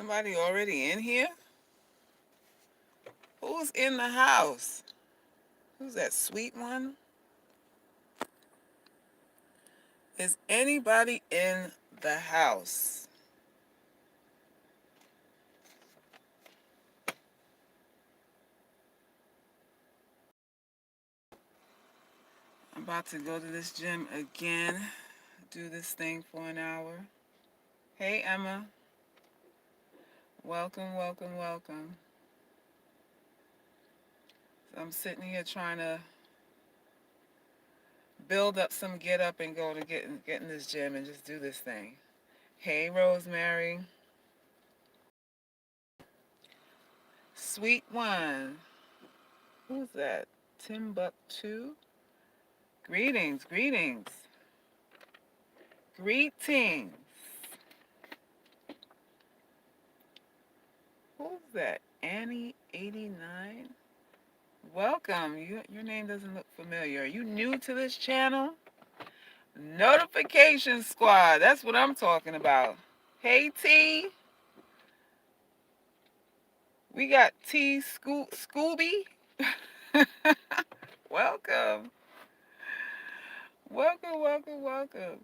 Somebody already in here? Who's in the house? Who's that sweet one? Is anybody in the house? I'm about to go to this gym again, do this thing for an hour. Hey, Emma. Welcome, welcome, welcome. So I'm sitting here trying to build up some get up and go to get in this gym and just do this thing. Hey, Rosemary. Sweet one. Who's that? Timbuktu? Greetings, greetings. Greetings. Who's that? Annie89? Welcome. Your name doesn't look familiar. Are you new to this channel? Notification Squad. That's what I'm talking about. Hey, T. We got T Scooby. Welcome. Welcome, welcome, welcome.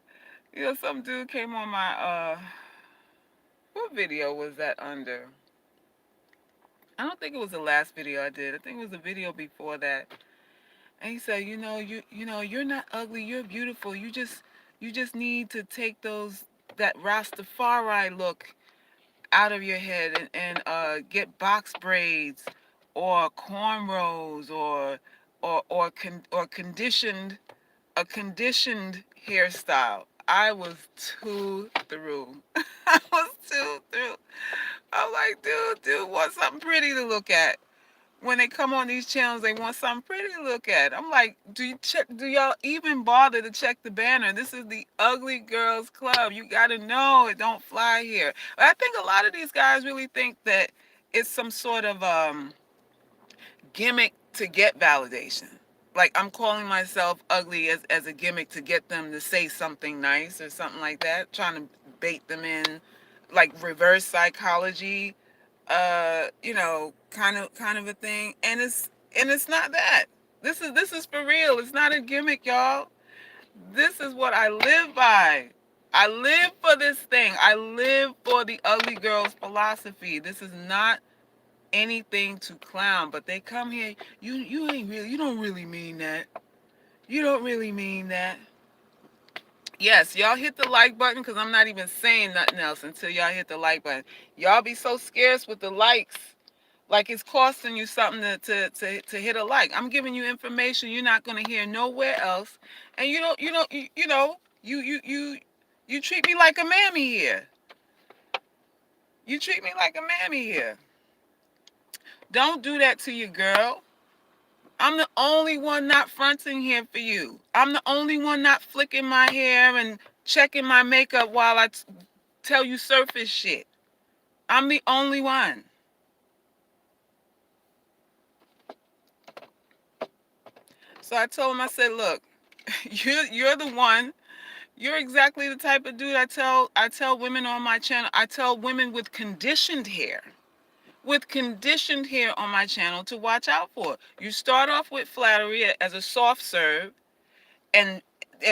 You know, some dude came on my, what video was that under? I don't think it was the last video I did. I think it was the video before that. And he said, you're not ugly, you're beautiful. You just need to take that Rastafari look out of your head and get box braids or cornrows or conditioned a conditioned hairstyle. I was too through. I was too through. I'm like, dude, want something pretty to look at. When they come on these channels, they want something pretty to look at. I'm like, do y'all even bother to check the banner? This is the Ugly Girls Club. You gotta know it don't fly here. But I think a lot of these guys really think that it's some sort of gimmick to get validation. Like I'm calling myself ugly as a gimmick to get them to say something nice or something like that, trying to bait them in, like reverse psychology, kind of a thing. And it's not that. This is for real. It's not a gimmick, y'all. This is what I live by. I live for this thing. I live for the ugly girls philosophy. This is not anything to clown, but they come here. You don't really mean that. You don't really mean that. Yes, y'all hit the like button because I'm not even saying nothing else until y'all hit the like button. Y'all be so scarce with the likes, like it's costing you something to hit a like. I'm giving you information you're not gonna hear nowhere else, and you treat me like a mammy here. You treat me like a mammy here. Don't do that to your girl. I'm the only one not fronting here for you. I'm the only one not flicking my hair and checking my makeup while I tell you surface shit. I'm the only one. So I told him, I said, look, you're the one. You're exactly the type of dude I tell women on my channel. I tell women with conditioned hair. With conditioned hair on my channel to watch out for. You start off with flattery as a soft serve, and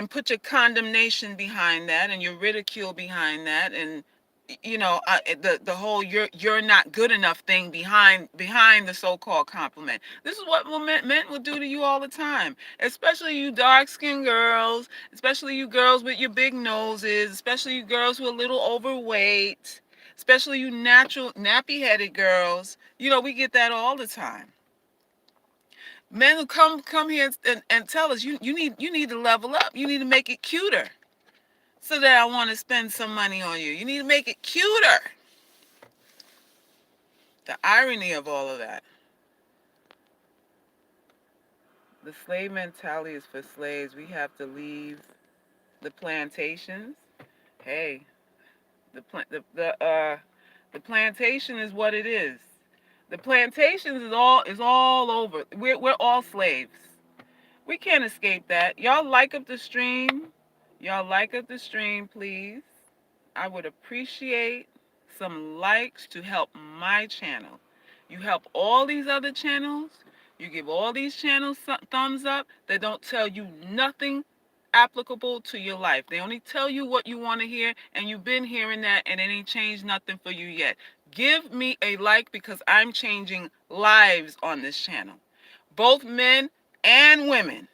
put your condemnation behind that and your ridicule behind that, and the whole you're not good enough thing behind the so-called compliment. This is what men will do to you all the time, especially you dark-skinned girls, especially you girls with your big noses, especially you girls who are a little overweight, especially you natural nappy-headed girls. We get that all the time. Men who come here and tell us you need to level up. You need to make it cuter so that I want to spend some money on you. You need to make it cuter. The irony of all of that. The slave mentality is for slaves. We have to leave the plantations. Hey, the plantation is what it is. The plantations is all over. We're all slaves. We can't escape that. Y'all like up the stream. Y'all like up the stream, please. I would appreciate some likes to help my channel. You help all these other channels. You give all these channels thumbs up. They don't tell you nothing applicable to your life. They only tell you what you want to hear, and you've been hearing that, and it ain't changed nothing for you yet. Give me a like, because I'm changing lives on this channel. Both men and women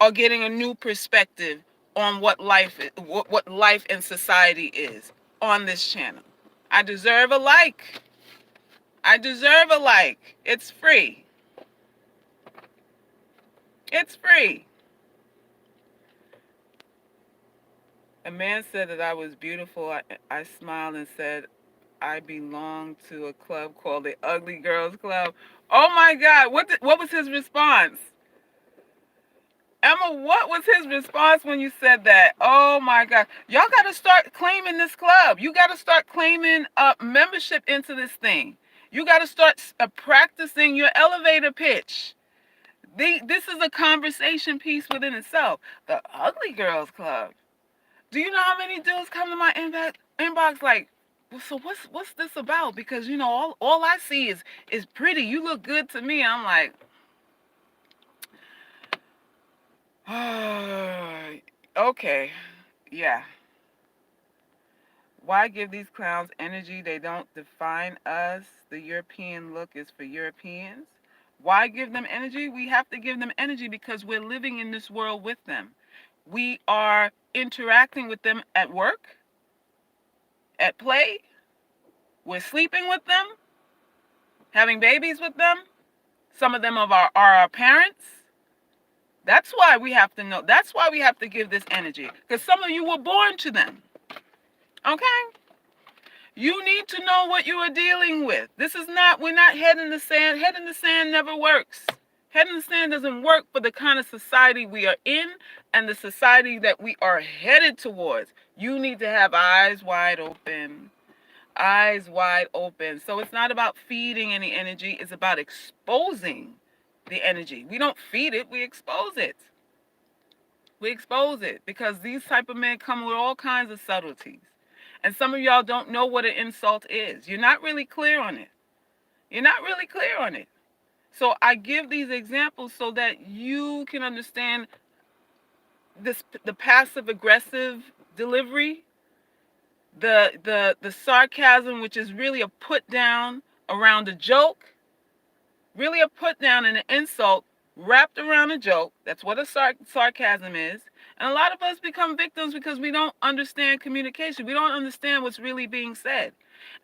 are getting a new perspective on what life and society is on this channel. I deserve a like. I deserve a like. It's free. It's free. A man said that I was beautiful. I smiled and said I belong to a club called the Ugly Girls Club. Oh my God, what was his response? Emma, what was his response when you said that? Oh my God. Y'all got to start claiming this club. You got to start claiming membership into this thing. You got to start practicing your elevator pitch. This is a conversation piece within itself. The Ugly Girls Club. Do you know how many dudes come to my inbox like, well, so what's this about? Because you know all I see is pretty. You look good to me. I'm like, okay, yeah. Why give these clowns energy? They don't define us. The European look is for Europeans. Why give them energy? We have to give them energy because we're living in this world with them. We are interacting with them at work, at play. We're sleeping with them, having babies with them. Some of them are our parents. That's why we have to know. That's why we have to give this energy. Because some of you were born to them. Okay? You need to know what you are dealing with. We're not head in the sand. Head in the sand never works. Head in the sand doesn't work for the kind of society we are in and the society that we are headed towards. You need to have eyes wide open. Eyes wide open. So it's not about feeding any energy. It's about exposing the energy. We don't feed it. We expose it. We expose it because these type of men come with all kinds of subtleties. And some of y'all don't know what an insult is. You're not really clear on it. You're not really clear on it. So I give these examples so that you can understand the passive aggressive delivery, the sarcasm, which is really a put down around a joke, really a put down and an insult wrapped around a joke. That's what a sarcasm is. And a lot of us become victims because we don't understand communication. We don't understand what's really being said.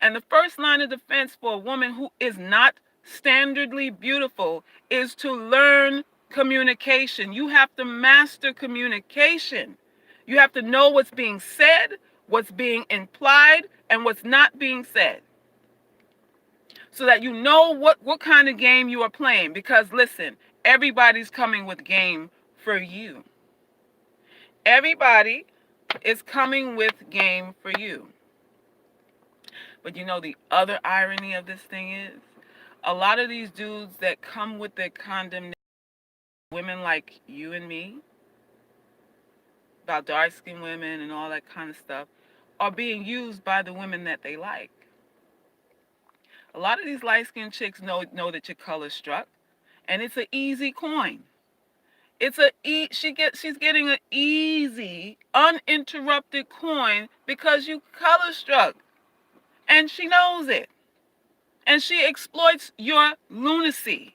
And the first line of defense for a woman who is not standardly beautiful is to learn communication. You have to master communication. You have to know what's being said, what's being implied, and what's not being said, so that you know what kind of game you are playing. Because listen, everybody's coming with game for you. Everybody is coming with game for you. But you know the other irony of this thing is, a lot of these dudes that come with their condemnation, women like you and me, about dark-skinned women and all that kind of stuff, are being used by the women that they like. A lot of these light-skinned chicks know that you're color struck, and it's an easy coin. She's getting an easy, uninterrupted coin because you color struck, and she knows it, and she exploits your lunacy.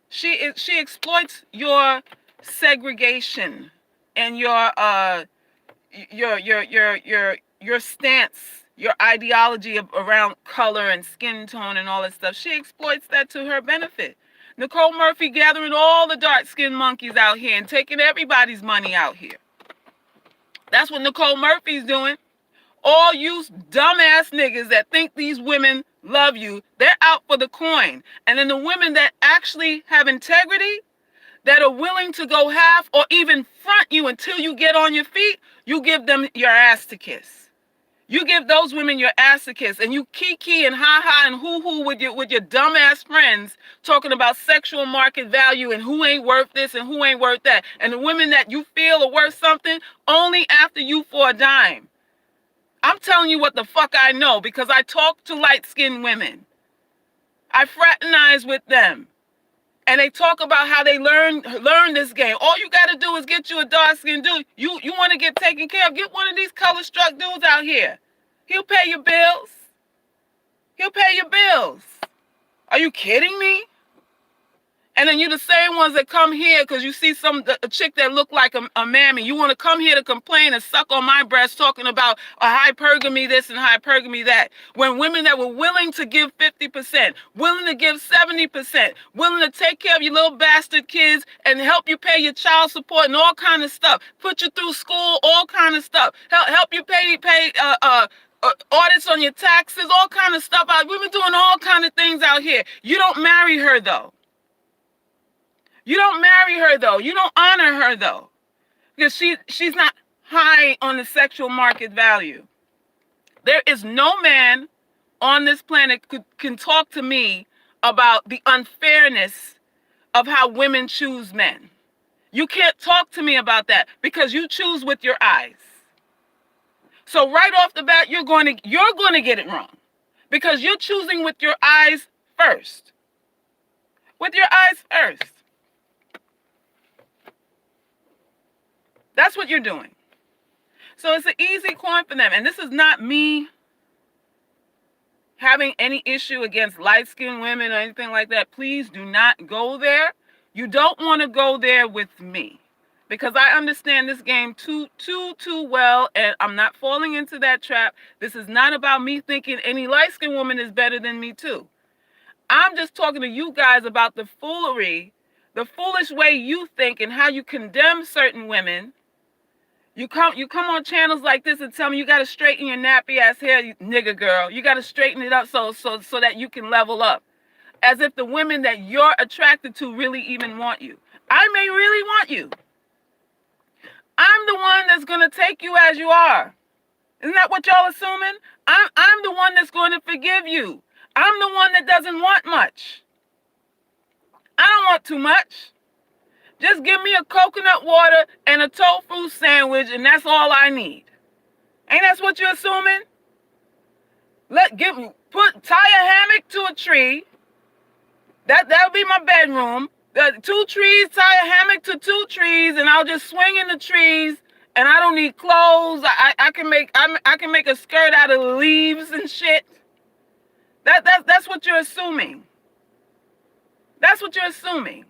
She exploits your segregation and your stance, your ideology around color and skin tone and all that stuff. She exploits that to her benefit. Nicole Murphy gathering all the dark-skinned monkeys out here and taking everybody's money out here. That's what Nicole Murphy's doing. All you dumbass niggas that think these women love you, they're out for the coin. And then the women that actually have integrity, that are willing to go half or even front you until you get on your feet, you give them your ass to kiss. You give those women your ass to kiss, and you kiki and ha-ha and hoo-hoo with your dumbass friends talking about sexual market value and who ain't worth this and who ain't worth that. And the women that you feel are worth something only after you for a dime. I'm telling you what the fuck I know because I talk to light-skinned women. I fraternize with them. And they talk about how they learn this game. All you got to do is get you a dark-skinned dude. You want to get taken care of, get one of these color-struck dudes out here. He'll pay your bills. He'll pay your bills. Are you kidding me? And then you the same ones that come here because you see a chick that look like a mammy. You want to come here to complain and suck on my breast talking about a hypergamy this and hypergamy that. When women that were willing to give 50%, willing to give 70%, willing to take care of your little bastard kids and help you pay your child support and all kind of stuff, put you through school, all kind of stuff, help you pay audits on your taxes, all kind of stuff. We've been doing all kind of things out here. You don't marry her though. You don't marry her, though. You don't honor her, though. Because she's not high on the sexual market value. There is no man on this planet can talk to me about the unfairness of how women choose men. You can't talk to me about that because you choose with your eyes. So right off the bat, you're going to get it wrong because you're choosing with your eyes first. With your eyes first. That's what you're doing. So it's an easy coin for them. And this is not me having any issue against light-skinned women or anything like that. Please do not go there. You don't want to go there with me because I understand this game too well, and I'm not falling into that trap. This is not about me thinking any light-skinned woman is better than me too. I'm just talking to you guys about the foolery, the foolish way you think and how you condemn certain women. You come on channels like this and tell me you got to straighten your nappy ass hair, you nigga girl. You got to straighten it up so that you can level up. As if the women that you're attracted to really even want you. I may really want you. I'm the one that's going to take you as you are. Isn't that what y'all assuming? I'm the one that's going to forgive you. I'm the one that doesn't want much. I don't want too much. Just give me a coconut water and a tofu sandwich, and that's all I need. Ain't that what you're assuming? Tie a hammock to a tree. That'll be my bedroom. 2 trees, tie a hammock to 2 trees, and I'll just swing in the trees. And I don't need clothes. I can make a skirt out of leaves and shit. That's what you're assuming. That's what you're assuming.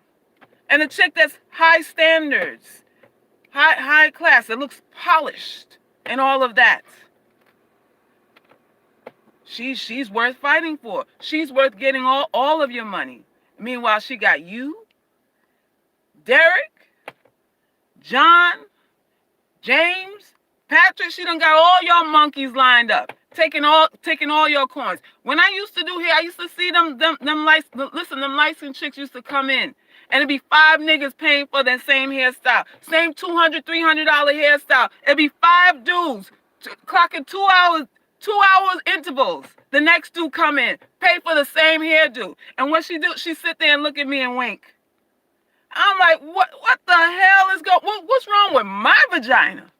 And a chick that's high standards, high class, that looks polished and all of that. She's worth fighting for. She's worth getting all of your money. Meanwhile, she got you, Derek, John, James, Patrick. She done got all y'all monkeys lined up, taking all your coins. When I used to do hair, I used to see them light-skinned chicks used to come in. And it'd be 5 niggas paying for that same hairstyle. Same $200, $300 hairstyle. It'd be 5 dudes clocking 2 hours intervals. The next dude come in, pay for the same hairdo. And what she do, she sit there and look at me and wink. I'm like, what the hell is what's wrong with my vagina?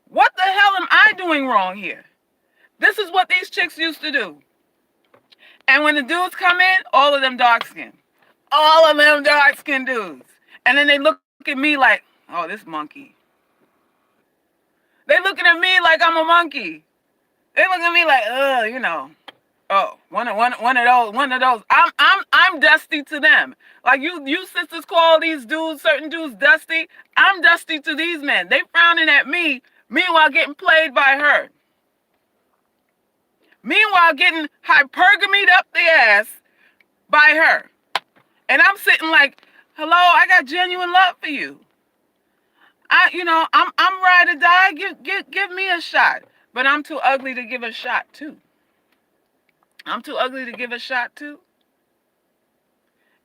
What the hell am I doing wrong here? This is what these chicks used to do. And when the dudes come in, all of them dark skinned. All of them dark-skinned dudes. And then they look at me like, oh, this monkey. They looking at me like I'm a monkey. They look at me like, oh, one of those. I'm dusty to them. Like you sisters call these dudes, certain dudes dusty. I'm dusty to these men. They frowning at me, meanwhile getting played by her. Meanwhile getting hypergamied up the ass by her. And I'm sitting like, hello, I got genuine love for you. I'm ready to die. Give me a shot. But I'm too ugly to give a shot too.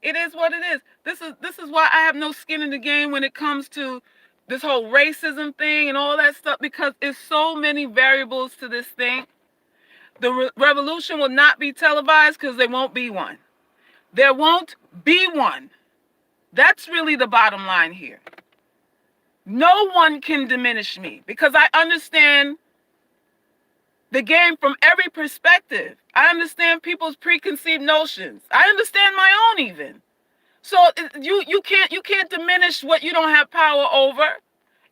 It is what it is. This is why I have no skin in the game when it comes to this whole racism thing and all that stuff, because it's so many variables to this thing. The revolution will not be televised because there won't be one. There won't be one. That's really the bottom line here. No one can diminish me because I understand the game from every perspective. I understand people's preconceived notions. I understand my own even. So you can't diminish what you don't have power over.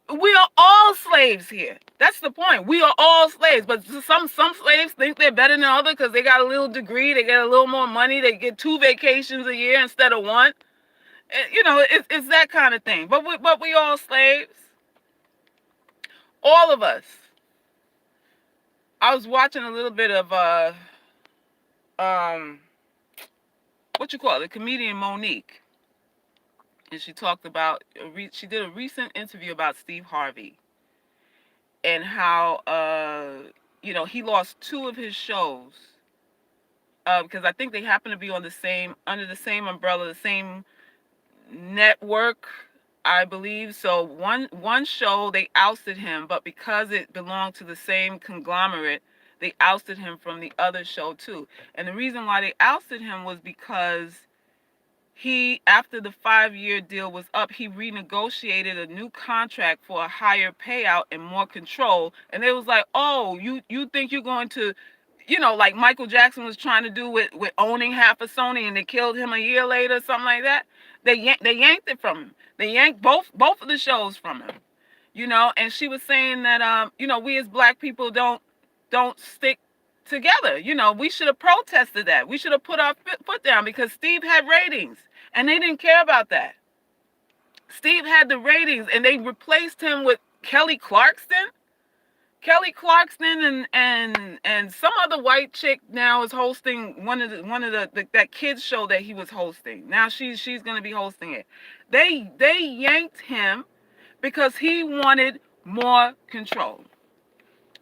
We are all slaves here. That's the point. We are all slaves, but some slaves think they're better than others because they got a little degree, they get a little more money, they get 2 vacations a year instead of one. It's that kind of thing. But we all slaves, all of us. I was watching a little bit of um what you call it, the comedian Monique, and she talked about she did a recent interview about Steve Harvey and how he lost 2 of his shows because I think they happen to be on the same under the same umbrella, the same network, I believe. So one show they ousted him, but because it belonged to the same conglomerate, they ousted him from the other show too. And the reason why they ousted him was because he, after the 5-year deal was up, he renegotiated a new contract for a higher payout and more control. And they was like, oh, you think you're going to, like Michael Jackson was trying to do with owning half of Sony, and they killed him a year later, something like that. They yanked it from him. They yanked both of the shows from him. And she was saying that we as black people don't stick together. We should have protested that. We should have put our foot down because Steve had ratings and they didn't care about that. Steve had the ratings and they replaced him with Kelly Clarkson. Kelly Clarkson and some other white chick now is hosting one of the that kids show that he was hosting. Now she's going to be hosting it. They yanked him because he wanted more control.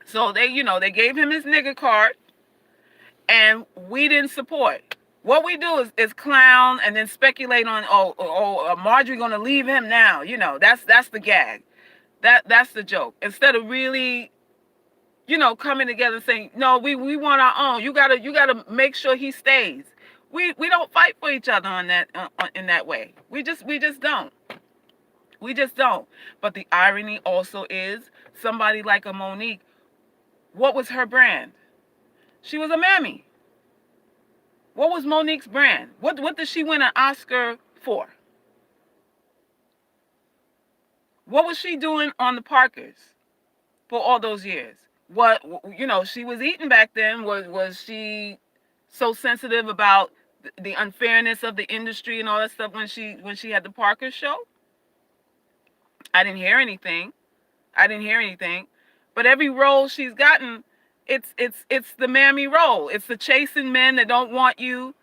So they gave him his nigga card, and we didn't support. What we do is clown and then speculate on Marjorie gonna leave him now. That's the gag. That's the joke. Instead of really coming together and saying, no, we want our own. You gotta make sure he stays. We don't fight for each other on that in that way. We just don't. We just don't. But the irony also is somebody like a Monique. What was her brand? She was a mammy. What was Monique's brand? What did she win an Oscar for? What was she doing on the Parkers for all those years? What she was eating back then. Was she so sensitive about the unfairness of the industry and all that stuff when she had the Parker show? I didn't hear anything. But every role she's gotten, it's the mammy role. It's the chasing men that don't want you.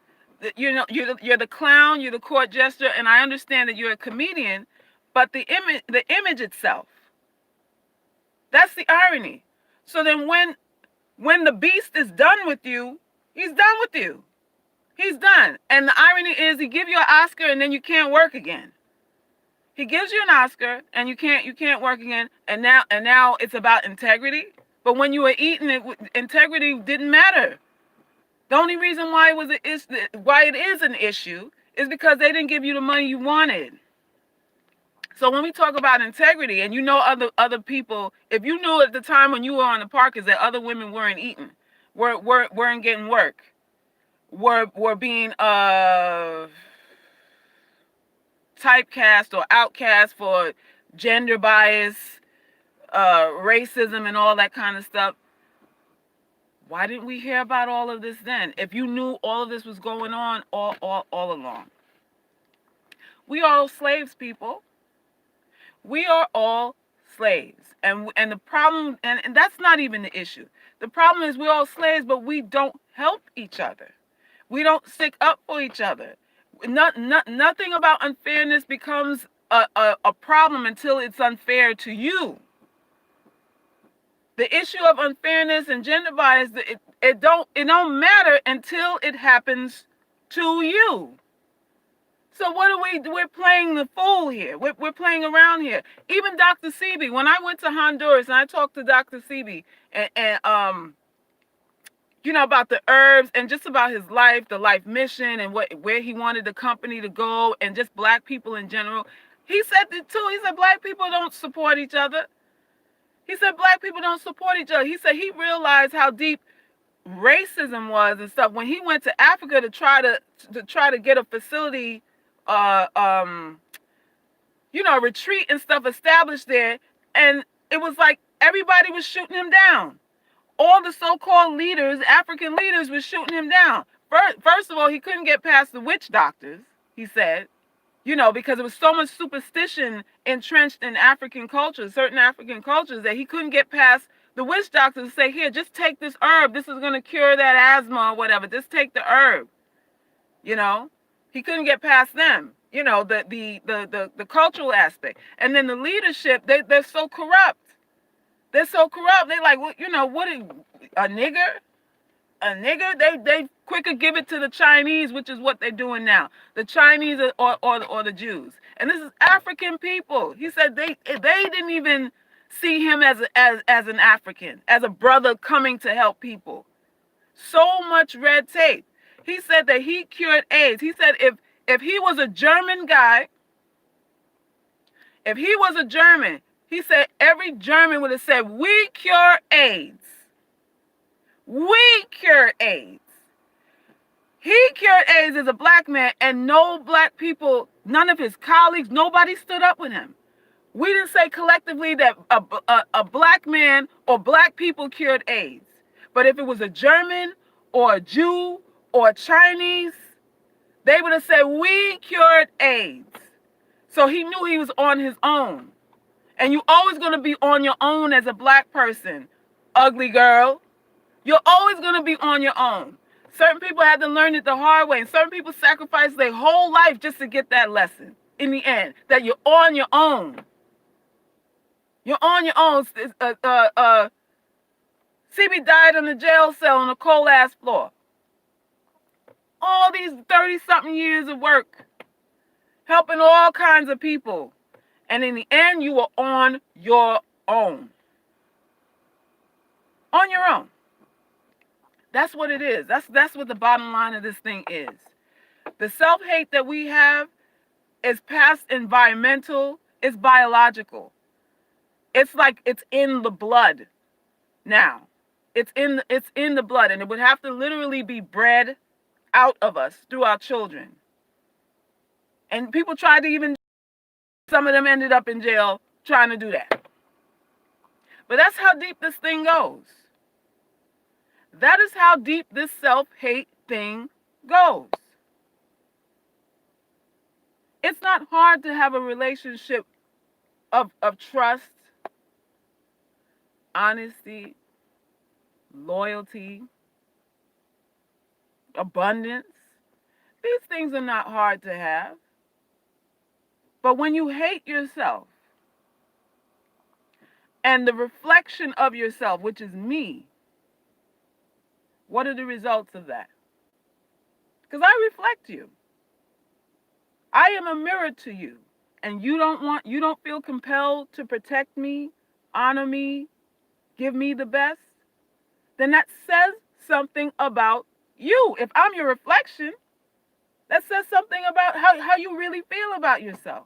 You're the clown, you're the court jester, and I understand that you're a comedian, but the image itself. That's the irony. So then when the beast is done with you, he's done with you. He's done. And the irony is he gives you an Oscar and then you can't work again. He gives you an Oscar and you can't work again, and now it's about integrity. But when you were eating it, integrity didn't matter. The only reason why it is an issue is because they didn't give you the money you wanted. So when we talk about integrity, and other people, if you knew at the time when you were on the Parkers that other women weren't eating, weren't getting work, were being typecast or outcast for gender bias, racism, and all that kind of stuff. Why didn't we hear about all of this then? If you knew all of this was going on all along. We are all slaves, people. We are all slaves. And the problem, and that's not even the issue. The problem is we're all slaves, but we don't help each other. We don't stick up for each other. Nothing about unfairness becomes a problem until it's unfair to you. The issue of unfairness and gender bias, it don't matter until it happens to you. So we're playing the fool here. We're playing around here. Even Dr. Sebi, when I went to Honduras and I talked to Dr. Sebi and about the herbs and just about his life, the life mission, and where he wanted the company to go, and just black people in general. He said it too. He said black people don't support each other. He said black people don't support each other. He said he realized how deep racism was and stuff when he went to Africa to try to get a facility, uh, um, retreat and stuff established there, and it was like everybody was shooting him down. All the so-called leaders, African leaders, were shooting him down. First of all, he couldn't get past the witch doctors. He said, because there was so much superstition entrenched in African cultures, certain African cultures, that he couldn't get past the witch doctors to say, here, just take this herb. This is going to cure that asthma or whatever. Just take the herb. You know, he couldn't get past them. The cultural aspect, and then the leadership. They're so corrupt. They're so corrupt. They're like, well, what a nigger. A nigger, they quicker give it to the Chinese, which is what they're doing now. The Chinese or the Jews, and this is African people. He said they didn't even see him as an African, as a brother coming to help people. So much red tape. He said that he cured AIDS. He said if he was a German guy, if he was a German, he said every German would have said, we cure AIDS. We cure AIDS. He cured AIDS as a black man, and no black people, none of his colleagues, nobody stood up with him. We didn't say collectively that a black man or black people cured AIDS. But if it was a German or a Jew or a Chinese, they would have said, we cured AIDS. So he knew he was on his own. And you're always going to be on your own as a black person, ugly girl. You're always going to be on your own. Certain people had to learn it the hard way, and certain people sacrifice their whole life just to get that lesson in the end, that you're on your own. You're on your own. CB died in a jail cell on a cold-ass floor. All these 30-something years of work, helping all kinds of people. And in the end, you were on your own. On your own. That's what it is. That's what the bottom line of this thing is. The self-hate that we have is past environmental, it's biological. It's like it's in the blood now. It's in the blood, and it would have to literally be bred out of us through our children. And people tried to even, some of them ended up in jail trying to do that. But that's how deep this thing goes. That is how deep this self-hate thing goes. It's not hard to have a relationship of trust, honesty, loyalty, abundance. These things are not hard to have. But when you hate yourself and the reflection of yourself, which is me, what are the results of that? Because I reflect you. I am a mirror to you. And you don't feel compelled to protect me, honor me, give me the best, then that says something about you. If I'm your reflection, that says something about how you really feel about yourself.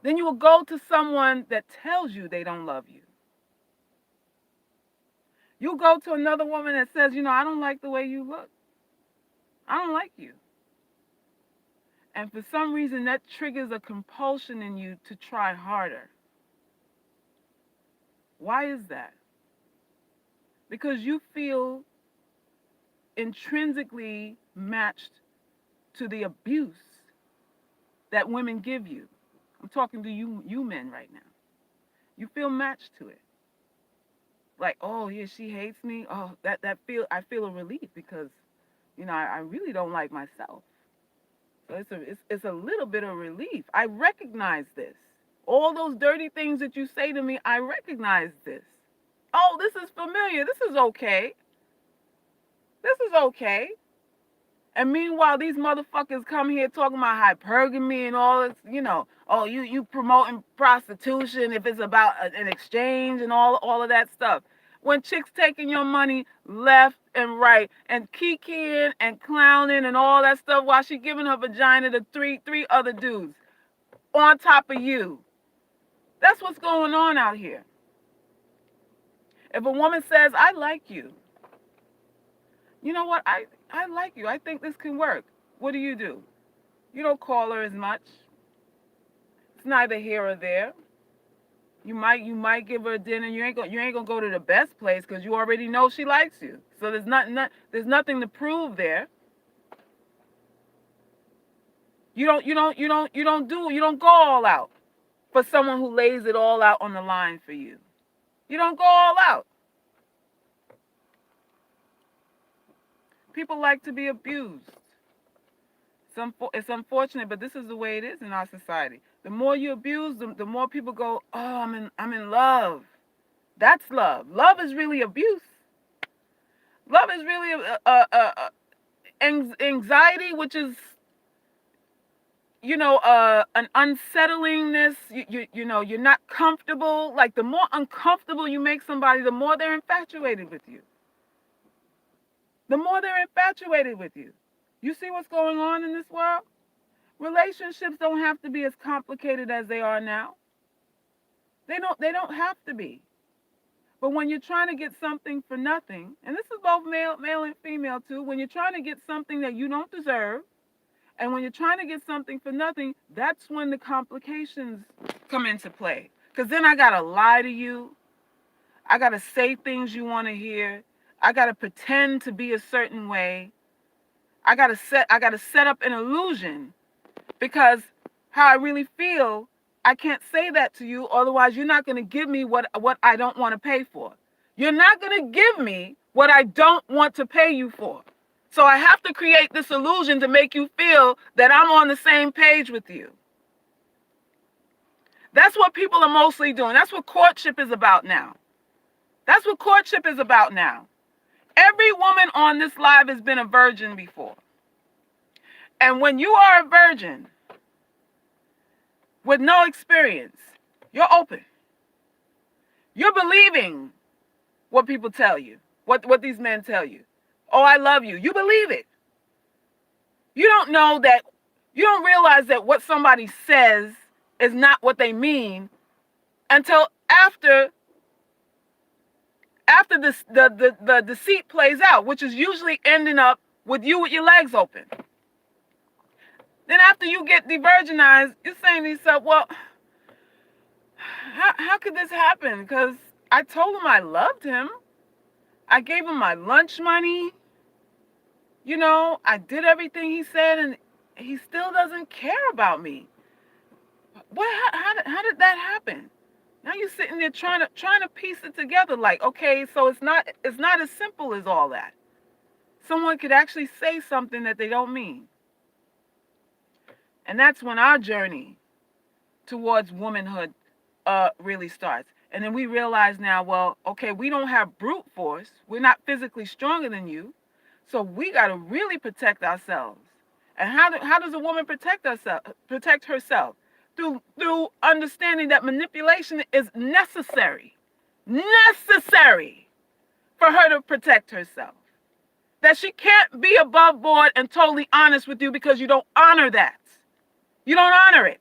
Then you will go to someone that tells you they don't love you. You'll go to another woman that says, I don't like the way you look. I don't like you. And for some reason, that triggers a compulsion in you to try harder. Why is that? Because you feel intrinsically matched to the abuse that women give you. I'm talking to you men right now. You feel matched to it. Like, oh yeah, she hates me. Oh, I feel a relief because, I really don't like myself. So it's a little bit of relief. I recognize this. All those dirty things that you say to me, I recognize this. Oh, this is familiar. This is okay. This is okay. And meanwhile, these motherfuckers come here talking about hypergamy and all this, oh, you promoting prostitution if it's about an exchange and all of that stuff. When chicks taking your money left and right and kikiing and clowning and all that stuff while she giving her vagina to three other dudes on top of you. That's what's going on out here. If a woman says, I like you, you know what? I like you. I think this can work. What do? You don't call her as much. It's neither here or there. You might give her a dinner. You ain't gonna go to the best place because you already know she likes you. So there's nothing to prove there. You don't go all out for someone who lays it all out on the line for you. You don't go all out. People like to be abused. It's unfortunate, but this is the way it is in our society. The more you abuse, the more people go, oh, I'm in love. That's love. Love is really abuse. Love is really anxiety, which is, an unsettlingness. You're not comfortable. Like, the more uncomfortable you make somebody, the more they're infatuated with you. The more they're infatuated with you. You see what's going on in this world? Relationships don't have to be as complicated as they are now. They don't have to be. But when you're trying to get something for nothing, and this is both male and female too, when you're trying to get something that you don't deserve, and when you're trying to get something for nothing, that's when the complications come into play. Because then I got to lie to you. I got to say things you want to hear. I got to pretend to be a certain way. I got to set up an illusion, because how I really feel, I can't say that to you. Otherwise, you're not going to give me what I don't want to pay for. You're not going to give me what I don't want to pay you for. So I have to create this illusion to make you feel that I'm on the same page with you. That's what people are mostly doing. That's what courtship is about now. That's what courtship is about now. Every woman on this live has been a virgin before. And when you are a virgin with no experience, you're open. You're believing what people tell you, what these men tell you. Oh, I love you. You believe it. You don't realize that what somebody says is not what they mean until after the deceit plays out, which is usually ending up with you with your legs open. Then after you get de-virginized, you're saying to yourself, well, how could this happen? Because I told him I loved him. I gave him my lunch money. I did everything he said, and he still doesn't care about me. How did that happen? Now you're sitting there trying to piece it together. Like, okay, so it's not as simple as all that. Someone could actually say something that they don't mean. And that's when our journey towards womanhood really starts. And then we realize now, well, okay, we don't have brute force. We're not physically stronger than you. So we got to really protect ourselves. And how does a woman protect herself? Through understanding that manipulation is necessary for her to protect herself. That she can't be above board and totally honest with you, because you don't honor that. You don't honor it.